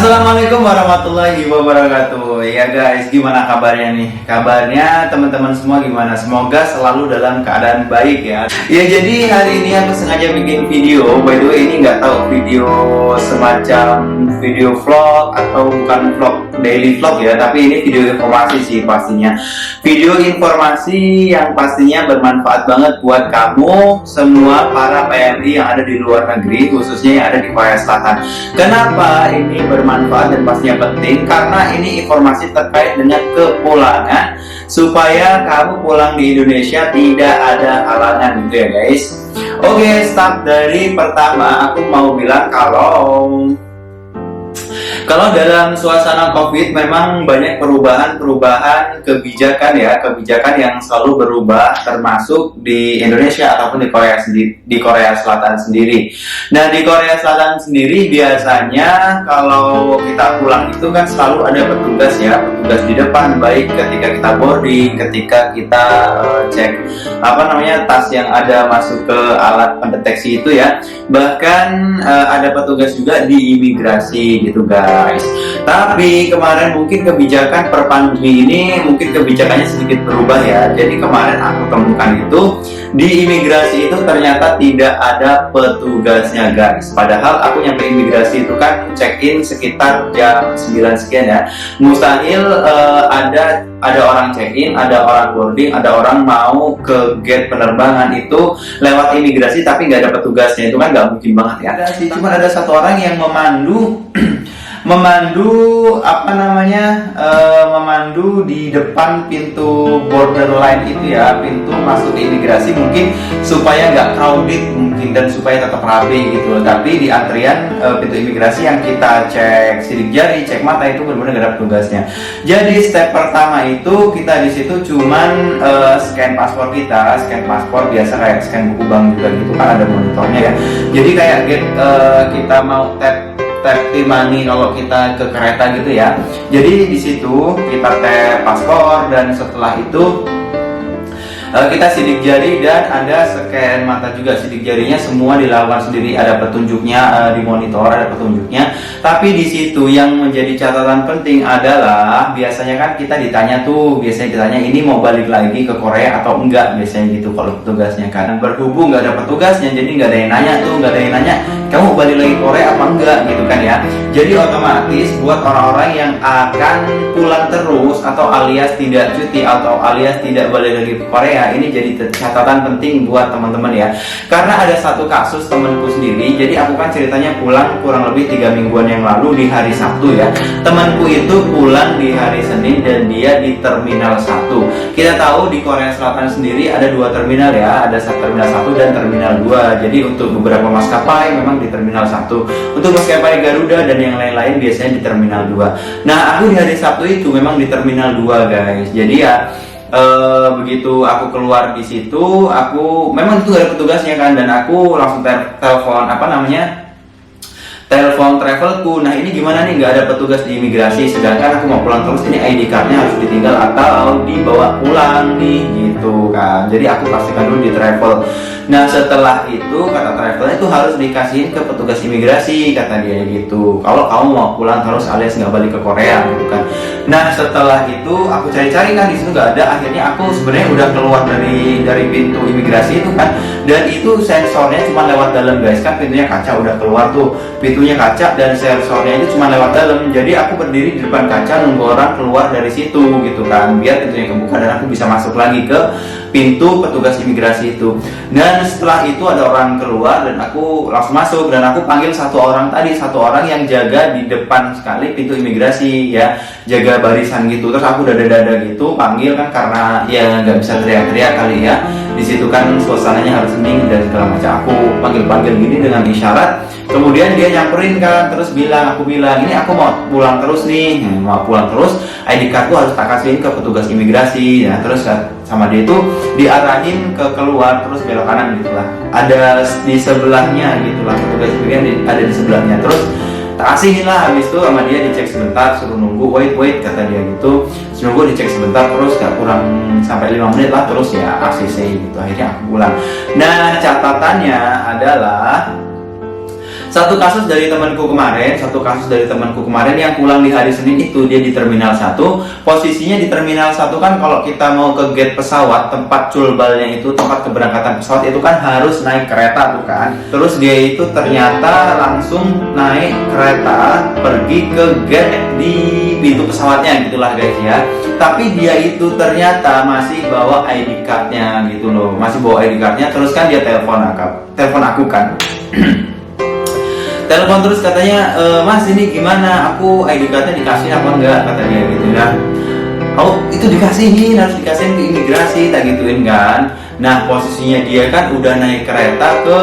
Assalamualaikum warahmatullahi wabarakatuh. Ya guys, gimana kabarnya nih? Kabarnya teman-teman semua gimana? Semoga selalu dalam keadaan baik ya. Ya jadi hari ini aku sengaja bikin video. By the way ini nggak tahu video semacam video vlog atau bukan vlog, daily vlog ya. Tapi ini video informasi sih pastinya. Video informasi yang pastinya bermanfaat banget buat kamu semua para PMI yang ada di luar negeri, khususnya yang ada di Korea Selatan. Kenapa ini bermanfaat dan pastinya penting? Karena ini informasi terkait dengan kepulangan, supaya kamu pulang di Indonesia tidak ada halangan gitu ya guys. Oke, start dari pertama aku mau bilang kalau dalam suasana COVID memang banyak perubahan kebijakan ya, kebijakan yang selalu berubah, termasuk di Indonesia ataupun di Korea Selatan sendiri. Nah, di Korea Selatan sendiri biasanya kalau kita pulang itu kan selalu ada petugas ya, petugas di depan, baik ketika kita boarding, ketika kita cek tas yang ada masuk ke alat pendeteksi itu ya. Bahkan ada petugas juga di imigrasi gitu guys. Tapi kemarin mungkin kebijakan per pandemi ini mungkin kebijakannya sedikit berubah ya. Jadi kemarin aku temukan itu di imigrasi itu ternyata tidak ada petugasnya guys. Padahal aku nyampe imigrasi itu kan check-in sekitar jam 9 sekian ya. Mustahil ada orang check-in, ada orang boarding, ada orang mau ke gate penerbangan itu lewat imigrasi tapi nggak ada petugasnya. Itu kan nggak mungkin banget ya. Cuma ada satu orang yang memandu memandu di depan pintu borderline itu ya, pintu masuk ke imigrasi, mungkin supaya nggak crowded mungkin dan supaya tetap rapi gitu. Tapi di antrian pintu imigrasi yang kita cek sidik jari, cek mata itu benar-benar nggak ada petugasnya. Jadi step pertama itu kita di situ cuman scan paspor kita, scan paspor biasa kayak scan buku bank juga gitu kan, ada monitornya ya. Jadi kayak kita mau tap e-money kalau kita ke kereta gitu ya. Jadi di situ kita tap paspor dan setelah itu kita sidik jari dan ada scan mata juga. Sidik jarinya semua dilakukan sendiri, ada petunjuknya di monitor, ada petunjuknya. Tapi di situ yang menjadi catatan penting adalah biasanya kan kita ditanya ini mau balik lagi ke Korea atau enggak, biasanya gitu kalau petugasnya kan. Berhubung nggak ada petugasnya, jadi nggak ada yang nanya kamu balik lagi ke Korea apa enggak gitu kan ya. Jadi otomatis buat orang-orang yang akan pulang terus atau alias tidak cuti atau alias tidak balik lagi ke Korea, ini jadi catatan penting buat teman-teman ya. Karena ada satu kasus temanku sendiri. Jadi aku kan ceritanya pulang kurang lebih 3 mingguan yang lalu di hari Sabtu ya. Temanku itu pulang di hari Senin dan dia di Terminal 1. Kita tahu di Korea Selatan sendiri ada 2 terminal ya, ada Terminal 1 dan Terminal 2. Jadi untuk beberapa maskapai memang di Terminal 1. Untuk maskapai Garuda dan yang lain-lain biasanya di Terminal 2. Nah, aku di hari Sabtu itu memang di Terminal 2 guys. Jadi ya begitu aku keluar di situ, aku memang itu gak ada petugasnya kan, dan aku langsung telepon travelku. Nah ini gimana nih, nggak ada petugas di imigrasi, sedangkan aku mau pulang terus, ini ID cardnya harus ditinggal atau dibawa pulang nih gitu kan. Jadi aku pastikan dulu di travel. Nah setelah itu kata travelnya itu harus dikasihin ke petugas imigrasi, kata dia gitu, kalau kamu mau pulang terus alias nggak balik ke Korea gitu kan. Nah setelah itu aku cari-cari kan di situ nggak ada. Akhirnya aku sebenarnya udah keluar dari pintu imigrasi itu kan, dan itu sensornya cuma lewat dalam guys, kan pintunya kaca, udah keluar tuh pintunya kaca dan sensornya itu cuma lewat dalam. Jadi aku berdiri di depan kaca nunggu orang keluar dari situ gitu kan, biar pintunya kebuka dan aku bisa masuk lagi ke pintu petugas imigrasi itu. Dan setelah itu ada orang keluar dan aku langsung masuk, dan aku panggil satu orang yang jaga di depan sekali pintu imigrasi ya, jaga barisan gitu. Terus aku dada gitu panggil kan, karena ya nggak bisa teriak-teriak kali ya, di situ kan suasananya harus hening dan segala macam. Aku panggil gini dengan isyarat. Kemudian dia nyamperin kan, terus aku bilang ini aku mau pulang terus nih, ID cardku harus tak kasihin ke petugas imigrasi. Nah terus sama dia itu diarahin ke keluar, terus belok kanan gitulah, ada di sebelahnya gitulah, petugas imigrasi ada di sebelahnya. Terus tak kasihin lah, habis itu sama dia dicek sebentar, suruh nunggu, wait kata dia gitu. Nunggu dicek sebentar, terus gak kurang sampai 5 menit lah, terus ya ACC gitu. Akhirnya aku pulang. Nah catatannya adalah Satu kasus dari temanku kemarin yang pulang di hari Senin itu, dia di Terminal 1. Posisinya di Terminal 1 kan kalau kita mau ke gate pesawat, tempat culbalnya itu, tempat keberangkatan pesawat itu kan harus naik kereta tuh kan. Terus dia itu ternyata langsung naik kereta pergi ke gate di pintu pesawatnya gitulah guys ya. Tapi dia itu ternyata masih bawa ID cardnya gitu loh, masih bawa ID cardnya. Terus kan dia telepon aku kan. Telepon terus katanya, Mas ini gimana, aku ID cardnya dikasih apa enggak, kata dia gitu ya. Oh itu dikasihin, harus dikasihin ke imigrasi, tak gituin kan. Nah posisinya dia kan udah naik kereta ke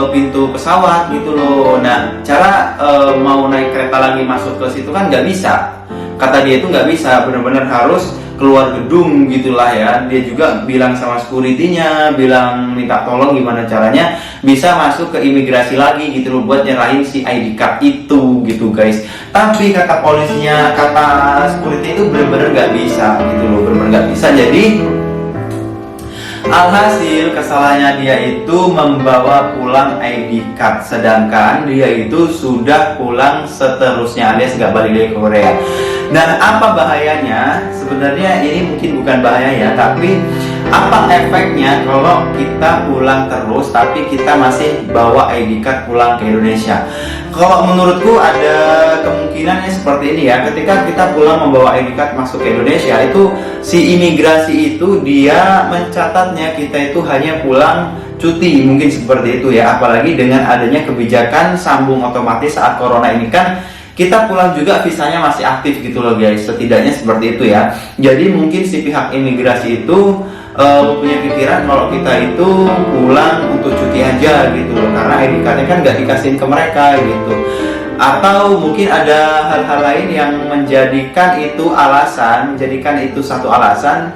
pintu pesawat gitu loh. Nah cara mau naik kereta lagi masuk ke situ kan nggak bisa. Kata dia itu nggak bisa, benar-benar harus keluar gedung gitulah ya. Dia juga bilang sama security-nya, bilang minta tolong gimana caranya bisa masuk ke imigrasi lagi gitu loh, buat nyerahin si ID card itu gitu guys. Tapi kata polisinya, kata security itu benar-benar nggak bisa gitu loh, benar-benar nggak bisa. Jadi alhasil kesalahannya dia itu membawa pulang ID card, sedangkan dia itu sudah pulang seterusnya alias nggak balik dari Korea. Nah apa bahayanya? Sebenarnya ini mungkin bukan bahaya ya, tapi apa efeknya kalau kita pulang terus tapi kita masih bawa ID card pulang ke Indonesia? Kalau menurutku ada kemungkinannya seperti ini ya. Ketika kita pulang membawa ID card masuk ke Indonesia, itu si imigrasi itu dia mencatatnya kita itu hanya pulang cuti, mungkin seperti itu ya. Apalagi dengan adanya kebijakan sambung otomatis saat corona ini kan, kita pulang juga visanya masih aktif gitu loh guys, setidaknya seperti itu ya. Jadi mungkin si pihak imigrasi itu punya pikiran kalau kita itu pulang untuk cuti aja gitu loh, karena ID cardnya kan nggak dikasihin ke mereka gitu. Atau mungkin ada hal-hal lain yang menjadikan itu satu alasan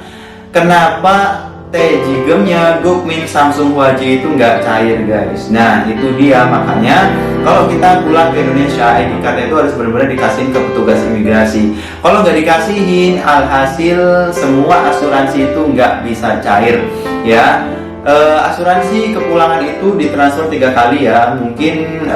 kenapa Jigemnya Gukmin Samsung Huaji itu nggak cair guys. Nah itu dia, makanya kalau kita pulang ke Indonesia, ID card itu harus benar-benar dikasihin ke petugas imigrasi. Kalau nggak dikasihin, alhasil semua asuransi itu nggak bisa cair ya. Asuransi kepulangan itu ditransfer 3 kali ya. Mungkin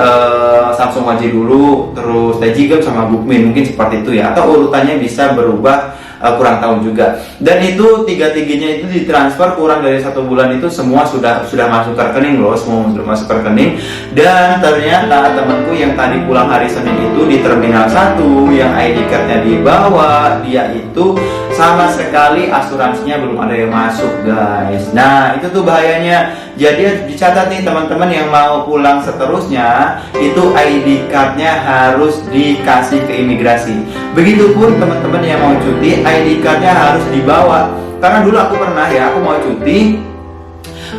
Samsung Huaji dulu, terus Jigem sama Gukmin, mungkin seperti itu ya. Atau urutannya bisa berubah, kurang tahu juga. Dan itu tiga-tiganya itu ditransfer kurang dari 1 bulan itu semua sudah masuk ke rekening loh, semua sudah masuk ke rekening. Dan ternyata temanku yang tadi pulang hari Senin itu di Terminal 1 yang ID cardnya dibawa, dia itu sama sekali asuransinya belum ada yang masuk guys. Nah itu tuh bahayanya. Jadi dicatat nih teman-teman yang mau pulang seterusnya, itu ID cardnya harus dikasih ke imigrasi. Begitupun teman-teman yang mau cuti, ID cardnya harus dibawa. Karena dulu aku pernah ya, aku mau cuti,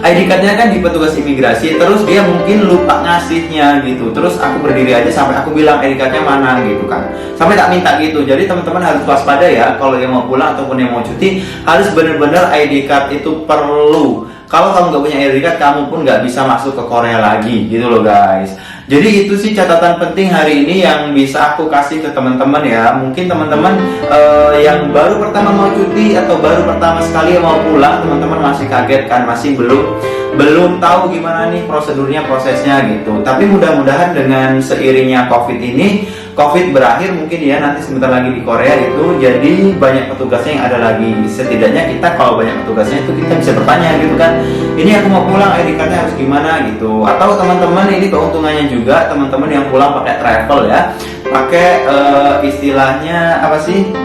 ID cardnya kan di petugas imigrasi, terus dia mungkin lupa ngasihnya gitu. Terus aku berdiri aja sampai aku bilang ID cardnya mana gitu kan, sampai tak minta gitu. Jadi teman-teman harus waspada ya, kalau yang mau pulang ataupun yang mau cuti, harus bener-bener ID card itu perlu. Kalau kamu nggak punya ID card, kamu pun nggak bisa masuk ke Korea lagi gitu loh guys. Jadi itu sih catatan penting hari ini yang bisa aku kasih ke teman-teman ya. Mungkin teman-teman yang baru pertama mau cuti atau baru pertama sekali mau pulang, teman-teman masih kaget kan, masih belum tahu gimana nih prosedurnya, prosesnya gitu. Tapi mudah-mudahan dengan seiringnya COVID ini, COVID berakhir mungkin ya, nanti sebentar lagi di Korea itu, jadi banyak petugasnya yang ada lagi. Setidaknya kita kalau banyak petugasnya itu kita bisa bertanya gitu kan, ini aku mau pulang, ID cardnya harus gimana gitu. Atau teman-teman ini keuntungannya juga, teman-teman yang pulang pakai travel ya, pakai istilahnya apa sih,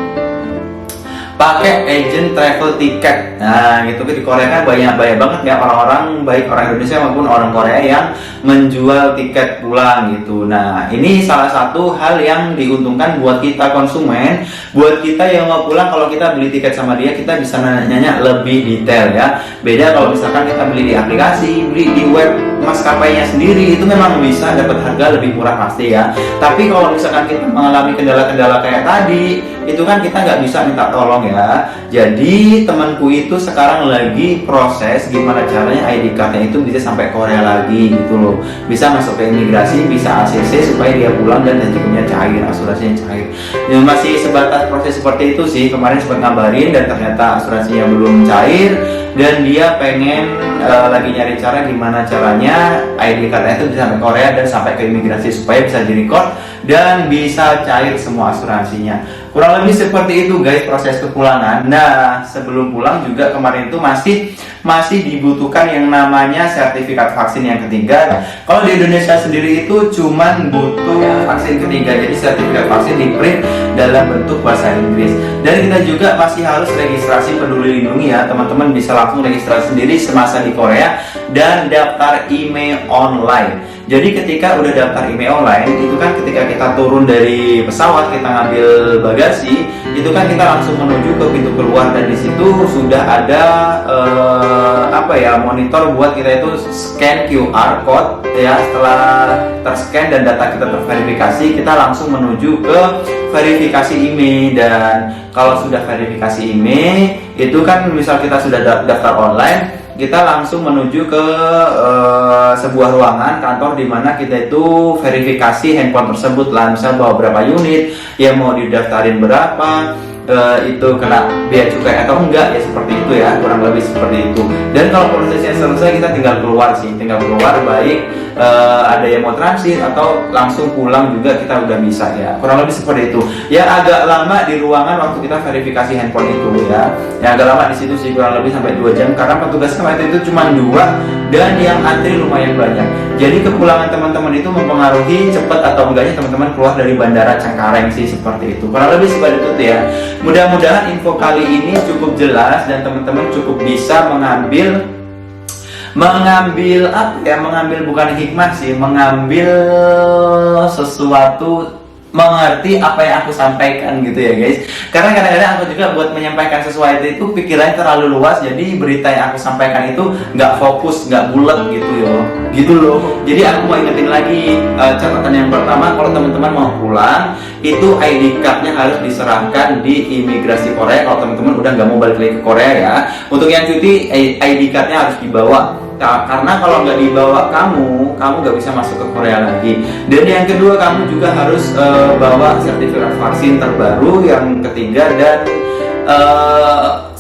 pakai agent travel ticket. Nah gitu, di Korea kan banyak banget ya orang-orang, baik orang Indonesia maupun orang Korea yang menjual tiket pulang gitu. Nah ini salah satu hal yang diuntungkan buat kita konsumen, buat kita yang mau pulang. Kalau kita beli tiket sama dia, kita bisa nanya lebih detail ya. Beda kalau misalkan kita beli di aplikasi, beli di web maskapainya sendiri, itu memang bisa dapat harga lebih murah pasti ya. Tapi kalau misalkan kita mengalami kendala-kendala kayak tadi, itu kan kita nggak bisa minta tolong ya. Jadi temanku itu sekarang lagi proses gimana caranya ID cardnya itu bisa sampai Korea lagi gitu loh, bisa masuk ke imigrasi, bisa ACC supaya dia pulang dan rezekinya cair, asuransinya cair. Dan masih sebatas proses seperti itu sih. Kemarin sempat ngabarin dan ternyata asuransinya belum cair. dan dia pengen lagi nyari cara gimana caranya ID cardnya itu bisa sampai Korea dan sampai ke imigrasi supaya bisa direcord dan bisa cair semua asuransinya. Kurang lebih seperti itu guys proses kepulangan. Nah, sebelum pulang juga kemarin itu masih dibutuhkan yang namanya sertifikat vaksin yang ketiga. Kalau di Indonesia sendiri itu cuman butuh vaksin ketiga, jadi sertifikat vaksin di print dalam bentuk bahasa Inggris. Dan kita juga masih harus registrasi Peduli Lindungi ya, teman-teman bisa langsung registrasi sendiri semasa di Korea dan daftar email online. Jadi ketika udah daftar email online, itu kan ketika kita turun dari pesawat, kita ngambil bagasi, itu kan kita langsung menuju ke pintu keluar dan di situ sudah ada monitor buat kita itu scan QR code ya. Setelah terscan dan data kita terverifikasi, kita langsung menuju ke verifikasi email. Dan kalau sudah verifikasi email, itu kan misal kita sudah daftar online, kita langsung menuju ke sebuah ruangan kantor di mana kita itu verifikasi handphone tersebut lah, misal bawa berapa unit, yang mau didaftarin berapa, itu kena bea cukai atau enggak ya, seperti itu ya, kurang lebih seperti itu. Dan kalau prosesnya selesai, kita tinggal keluar baik ada yang mau transit atau langsung pulang juga kita udah bisa ya, kurang lebih seperti itu ya. Agak lama di ruangan waktu kita verifikasi handphone itu ya agak lama di situ sih, kurang lebih sampai 2 jam karena petugasnya waktu itu cuma 2 dan yang antri lumayan banyak. Jadi kepulangan teman-teman itu mempengaruhi cepat atau enggaknya teman-teman keluar dari Bandara Cengkareng sih, seperti itu, kurang lebih seperti itu ya. Mudah-mudahan info kali ini cukup jelas dan teman-teman cukup bisa mengambil bukan hikmah sih, mengambil sesuatu, mengerti apa yang aku sampaikan gitu ya guys. Karena kadang-kadang aku juga buat menyampaikan sesuatu itu pikirannya terlalu luas, jadi berita yang aku sampaikan itu nggak fokus, nggak bulat gitu loh. Jadi aku mau ingetin lagi catatan yang pertama, kalau teman-teman mau pulang itu ID cardnya harus diserahkan di imigrasi Korea. Kalau teman-teman udah nggak mau balik lagi ke Korea ya, untuk yang cuti ID cardnya harus dibawa. Karena kalau nggak dibawa kamu nggak bisa masuk ke Korea lagi. Dan yang kedua, kamu juga harus bawa sertifikat vaksin terbaru yang ketiga. Dan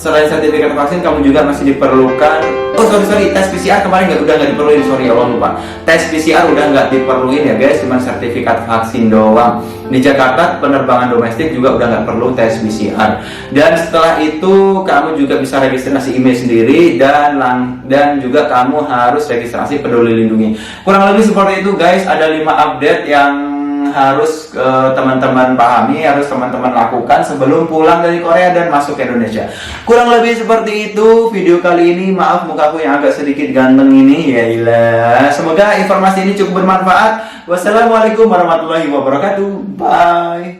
selain sertifikat vaksin, kamu juga masih diperlukan tes PCR kemarin udah nggak diperluin, sorry Allah lupa. Tes PCR udah nggak diperluin ya guys, cuma sertifikat vaksin doang. Di Jakarta penerbangan domestik juga udah nggak perlu tes PCR. Dan setelah itu kamu juga bisa registrasi email sendiri dan juga kamu harus registrasi Peduli Lindungi. Kurang lebih seperti itu guys. Ada 5 update yang harus teman-teman pahami, harus teman-teman lakukan sebelum pulang dari Korea dan masuk ke Indonesia. Kurang lebih seperti itu video kali ini. Maaf mukaku yang agak sedikit ganteng ini, ya ilah. Semoga informasi ini cukup bermanfaat. Wassalamualaikum warahmatullahi wabarakatuh. Bye.